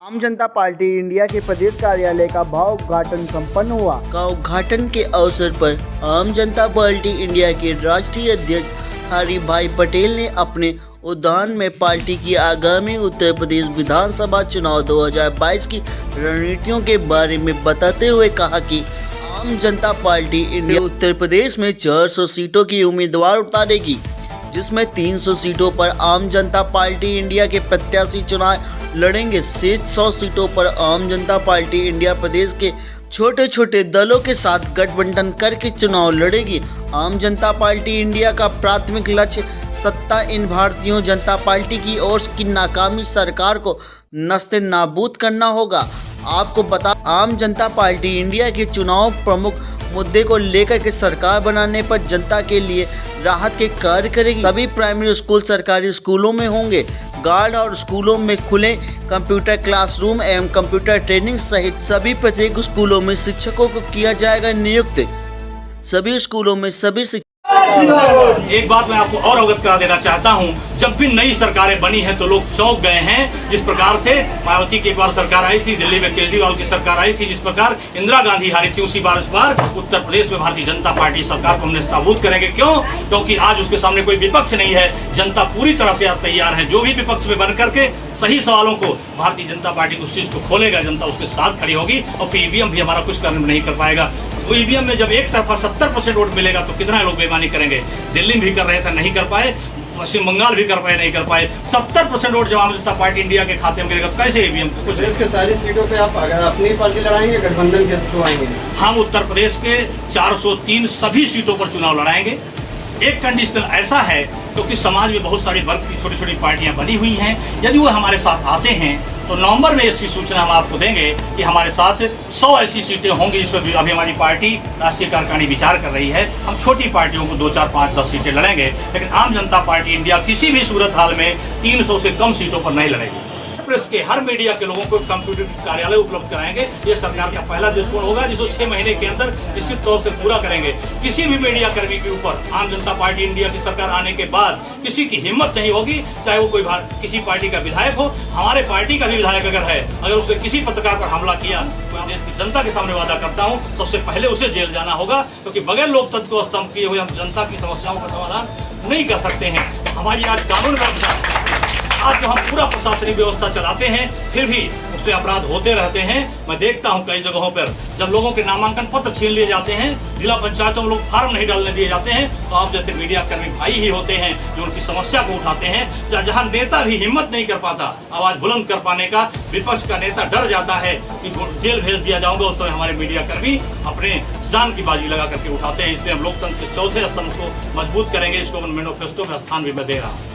आम जनता party India के प्रदेश कार्यालय का भाव उद्घाटन संपन्न हुआ। उद्घाटन के अवसर पर आम जनता पार्टी इंडिया के राष्ट्रीय अध्यक्ष हरि भाई पटेल ने अपने उद्बोधन में पार्टी की आगामी उत्तर प्रदेश विधानसभा चुनाव 2022 की रणनीतियों के बारे में बताते हुए कहा कि आम जनता पार्टी इंडिया उत्तर प्रदेश में 400 सीटों की उम्मीदवार उतारेगी, जिसमें 300 सीटों पर आम जनता पार्टी इंडिया के प्रत्याशी चुनाव लड़ेंगे। शेष 100 सीटों पर आम जनता पार्टी इंडिया प्रदेश के छोटे छोटे दलों के साथ गठबंधन करके चुनाव लड़ेगी। आम जनता पार्टी इंडिया का प्राथमिक लक्ष्य सत्ता इन भारतीय जनता पार्टी की ओर की नाकामी सरकार को नस्ते नाबूद करना होगा। आपको बता, आम जनता पार्टी इंडिया के चुनाव प्रमुख मुद्दे को लेकर के सरकार बनाने पर जनता के लिए राहत के कार्य करेगी। सभी प्राइमरी स्कूल सरकारी स्कूलों में होंगे। गार्ड और स्कूलों में खुले कंप्यूटर क्लासरूम एवं कंप्यूटर ट्रेनिंग सहित सभी प्रत्येक स्कूलों में शिक्षकों को किया जाएगा नियुक्त। सभी स्कूलों में सभी एक बात मैं आपको और अवगत करा देना चाहता हूं, जब भी नई सरकारें बनी हैं तो लोग चौंक गए हैं। जिस प्रकार से मायावती की एक बार सरकार आई थी, दिल्ली में केजरीवाल की सरकार आई थी, जिस प्रकार इंदिरा गांधी हारी थी, उसी बार इस बार उत्तर प्रदेश में भारतीय जनता पार्टी सरकार को हम नाबूद करेंगे। क्यों? क्योंकि आज उसके सामने कोई विपक्ष नहीं है। जनता पूरी तरह से आज तैयार है। जो भी विपक्ष में बन करके सही सवालों को भारतीय जनता पार्टी उस चीज को खोलेगा, जनता उसके साथ खड़ी होगी और ईवीएम भी हमारा कुछ करने नहीं कर पाएगा। तो ईवीएम में जब एक तरफा 70% वोट मिलेगा तो कितना लोग बेईमानी करेंगे। दिल्ली में भी कर रहे थे, नहीं कर पाए। पश्चिम बंगाल भी कर पाए, नहीं कर पाए। 70% वोट जब आम जनता पार्टी इंडिया के खाते में गिरेगा तो कैसे ईवीएम कुछ इसके सारी सीटों पे आप अगर अपनी पार्टी लड़ाएंगे, गठबंधन के थ्रू आएंगे? हम उत्तर प्रदेश के 403 सभी सीटों पर चुनाव लड़ाएंगे। एक कंडीशन ऐसा है क्योंकि समाज में बहुत सारी वर्ग की छोटी छोटी पार्टियां बनी हुई हैं। यदि वो हमारे साथ आते हैं तो नवंबर में इसकी सूचना हम आपको देंगे कि हमारे साथ 100 ऐसी सीटें होंगी जिस पर अभी हमारी पार्टी राष्ट्रीय कार्यकारिणी विचार कर रही है। हम छोटी पार्टियों को 2, 4, 5, 10 सीटें लड़ेंगे, लेकिन आम जनता पार्टी इंडिया किसी भी सूरत हाल में 300 से कम सीटों पर नहीं लड़ेगी। प्रेस के हर मीडिया के लोगों को कंप्यूटर कार्यालय उपलब्ध कराएंगे। ये सरकार का पहला दृष्टिकोण होगा जिसको 6 महीने के अंदर निश्चित तौर से पूरा करेंगे। किसी भी मीडिया कर्मी के ऊपर आम जनता पार्टी इंडिया की सरकार आने के बाद किसी की हिम्मत नहीं होगी, चाहे वो कोई किसी पार्टी का विधायक हो। हमारे पार्टी का भी विधायक अगर है, अगर उसने किसी पत्रकार पर हमला किया, मैं देश की जनता के सामने वादा करता हूँ सबसे पहले उसे जेल जाना होगा, क्योंकि बगैर लोकतंत्र को स्तंभ किए हुए हम जनता की समस्याओं का समाधान नहीं कर सकते हैं। हमारी आज कानून व्यवस्था, आज जो हम पूरा प्रशासनिक व्यवस्था चलाते हैं, फिर भी उससे अपराध होते रहते हैं। मैं देखता हूं कई जगहों पर जब लोगों के नामांकन पत्र छीन लिए जाते हैं, जिला पंचायतों में लोग फार्म नहीं डालने दिए जाते हैं, तो आप जैसे मीडिया कर्मी भाई ही होते हैं जो उनकी समस्या को उठाते हैं। जहां नेता भी हिम्मत नहीं कर पाता आवाज बुलंद कर पाने का, विपक्ष का नेता डर जाता है कि जेल भेज दिया जाऊंगा, उस समय हमारे मीडिया कर्मी अपने जान की बाजी लगा करके उठाते हैं। इसलिए हम लोकतंत्र के चौथे स्तंभ को मजबूत करेंगे। इसको मैनिफेस्टो में स्थान भी मैं दे रहा हूँ।